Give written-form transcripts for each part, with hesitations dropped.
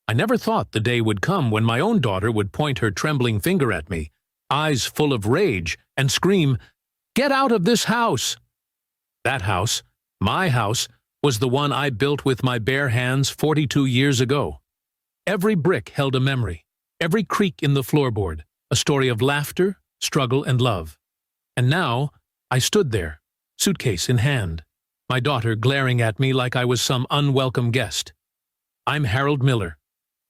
I never thought the day would come when my own daughter would point her trembling finger at me, eyes full of rage, and scream, "Get out of this house!" That house, my house, was the one I built with my bare hands 42 years ago. Every brick held a memory, every creak in the floorboard, a story of laughter, struggle, and love. And now, I stood there, suitcase in hand, my daughter glaring at me like I was some unwelcome guest. I'm Harold Miller,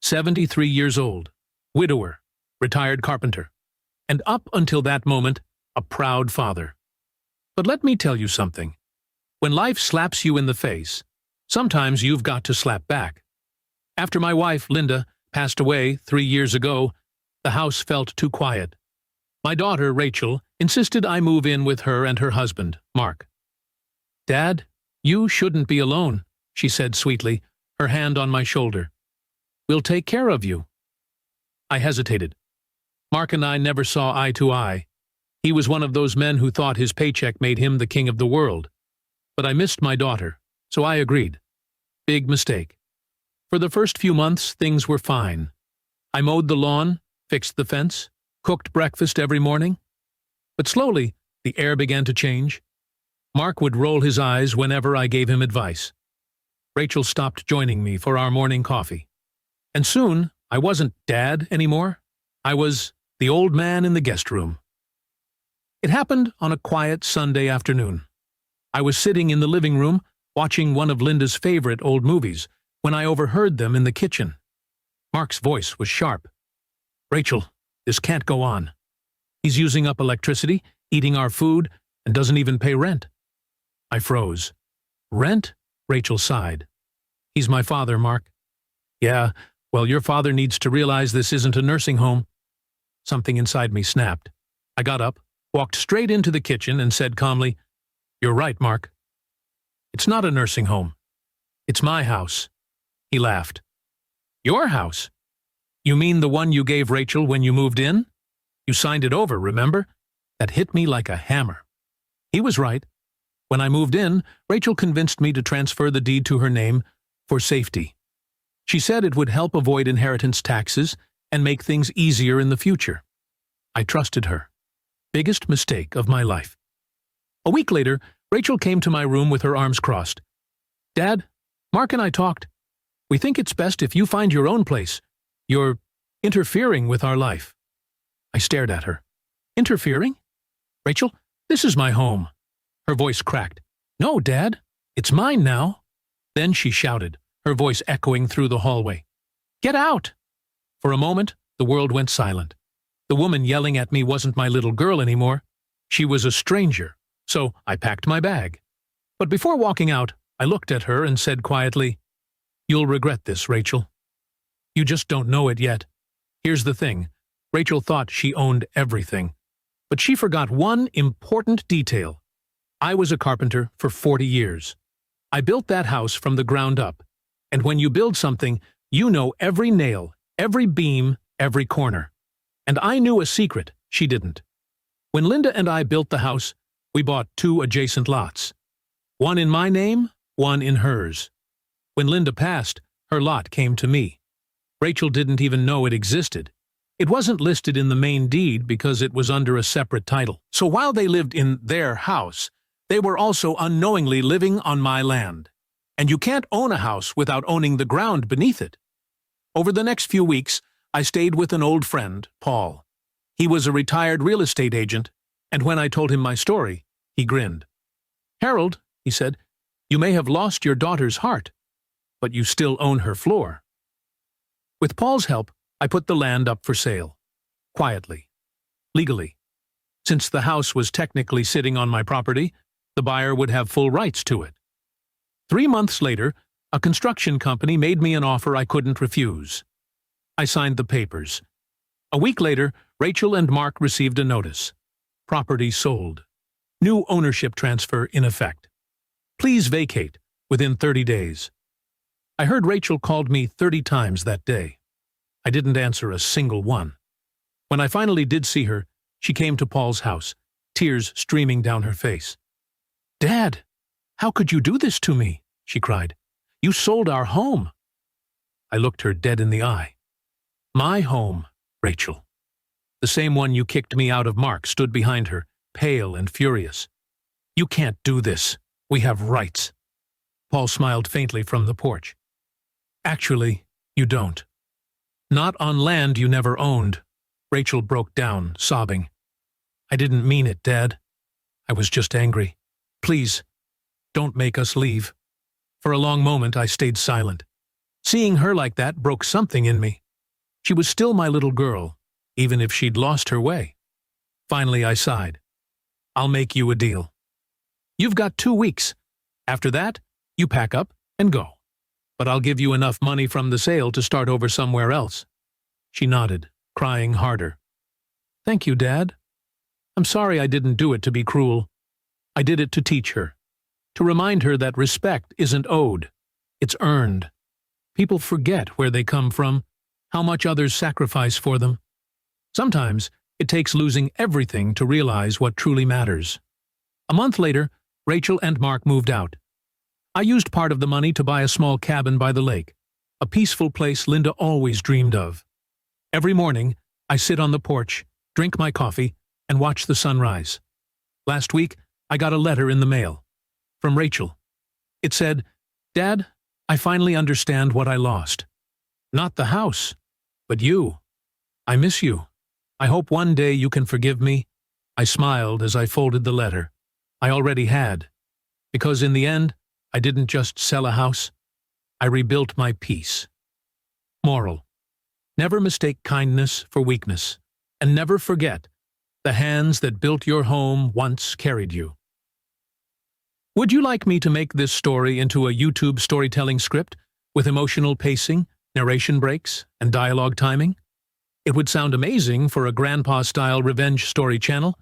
73 years old, widower, retired carpenter, and up until that moment, a proud father. But let me tell you something. When life slaps you in the face, sometimes you've got to slap back. After my wife, Linda, passed away 3 years ago, the house felt too quiet. My daughter, Rachel, insisted I move in with her and her husband, Mark. "Dad, you shouldn't be alone," she said sweetly, her hand on my shoulder. "We'll take care of you." I hesitated. Mark and I never saw eye to eye. He was one of those men who thought his paycheck made him the king of the world. But I missed my daughter, so I agreed. Big mistake. For the first few months, things were fine. I mowed the lawn, fixed the fence, cooked breakfast every morning. But slowly, the air began to change. Mark would roll his eyes whenever I gave him advice. Rachel stopped joining me for our morning coffee. And soon, I wasn't Dad anymore. I was the old man in the guest room. It happened on a quiet Sunday afternoon. I was sitting in the living room, watching one of Linda's favorite old movies, when I overheard them in the kitchen. Mark's voice was sharp. "Rachel, this can't go on. He's using up electricity, eating our food, and doesn't even pay rent." I froze. "Rent?" Rachel sighed. "He's my father, Mark." "Yeah, well, your father needs to realize this isn't a nursing home." Something inside me snapped. I got up, walked straight into the kitchen, and said calmly, "You're right, Mark. It's not a nursing home. It's my house." He laughed. "Your house? You mean the one you gave Rachel when you moved in? You signed it over, remember?" That hit me like a hammer. He was right. When I moved in, Rachel convinced me to transfer the deed to her name for safety. She said it would help avoid inheritance taxes and make things easier in the future. I trusted her. Biggest mistake of my life. A week later, Rachel came to my room with her arms crossed. "Dad, Mark and I talked. We think it's best if you find your own place. You're interfering with our life." I stared at her. "Interfering? Rachel, this is my home." Her voice cracked. "No, Dad, it's mine now." Then she shouted, her voice echoing through the hallway. "Get out!" For a moment, the world went silent. The woman yelling at me wasn't my little girl anymore. She was a stranger, so I packed my bag. But before walking out, I looked at her and said quietly, "You'll regret this, Rachel. You just don't know it yet. Here's the thing. Rachel thought she owned everything. But she forgot one important detail. I was a carpenter for 40 years. I built that house from the ground up. And when you build something, you know every nail, every beam, every corner. And I knew a secret she didn't. When Linda and I built the house, we bought 2 adjacent lots. One in my name, one in hers. When Linda passed, her lot came to me. Rachel didn't even know it existed. It wasn't listed in the main deed because it was under a separate title. So while they lived in their house, they were also unknowingly living on my land. And you can't own a house without owning the ground beneath it. Over the next few weeks, I stayed with an old friend, Paul. He was a retired real estate agent, and when I told him my story, he grinned. "Harold," he said, "you may have lost your daughter's heart, but you still own her floor." With Paul's help, I put the land up for sale. Quietly. Legally. Since the house was technically sitting on my property, the buyer would have full rights to it. 3 months later, a construction company made me an offer I couldn't refuse. I signed the papers. A week later, Rachel and Mark received a notice. Property sold. New ownership transfer in effect. Please vacate within 30 days. I heard Rachel called me 30 times that day. I didn't answer a single one. When I finally did see her, she came to Paul's house, tears streaming down her face. "Dad, how could you do this to me?" she cried. "You sold our home." I looked her dead in the eye. My home, Rachel. The same one you kicked me out of. Mark stood behind her, pale and furious. You can't do this. We have rights. Paul smiled faintly from the porch. Actually, you don't. Not on land you never owned. Rachel broke down, sobbing. I didn't mean it, Dad. I was just angry. Please, don't make us leave. For a long moment I stayed silent. Seeing her like that broke something in me. She was still my little girl, even if she'd lost her way. Finally I sighed. I'll make you a deal. You've got 2 weeks. After that, you pack up and go. But I'll give you enough money from the sale to start over somewhere else. She nodded, crying harder. Thank you, Dad. I'm sorry I didn't do it to be cruel. I did it to teach her, to remind her that respect isn't owed, it's earned. People forget where they come from, how much others sacrifice for them. Sometimes it takes losing everything to realize what truly matters. A month later, Rachel and Mark moved out. I used part of the money to buy a small cabin by the lake, a peaceful place Linda always dreamed of. Every morning, I sit on the porch, drink my coffee, and watch the sunrise. Last week, I got a letter in the mail. From Rachel. It said, Dad, I finally understand what I lost. Not the house, but you. I miss you. I hope one day you can forgive me. I smiled as I folded the letter. I already had. Because in the end, I didn't just sell a house. I rebuilt my peace. Moral. Never mistake kindness for weakness. And never forget, the hands that built your home once carried you. Would you like me to make this story into a YouTube storytelling script with emotional pacing, narration breaks, and dialogue timing? It would sound amazing for a grandpa-style revenge story channel.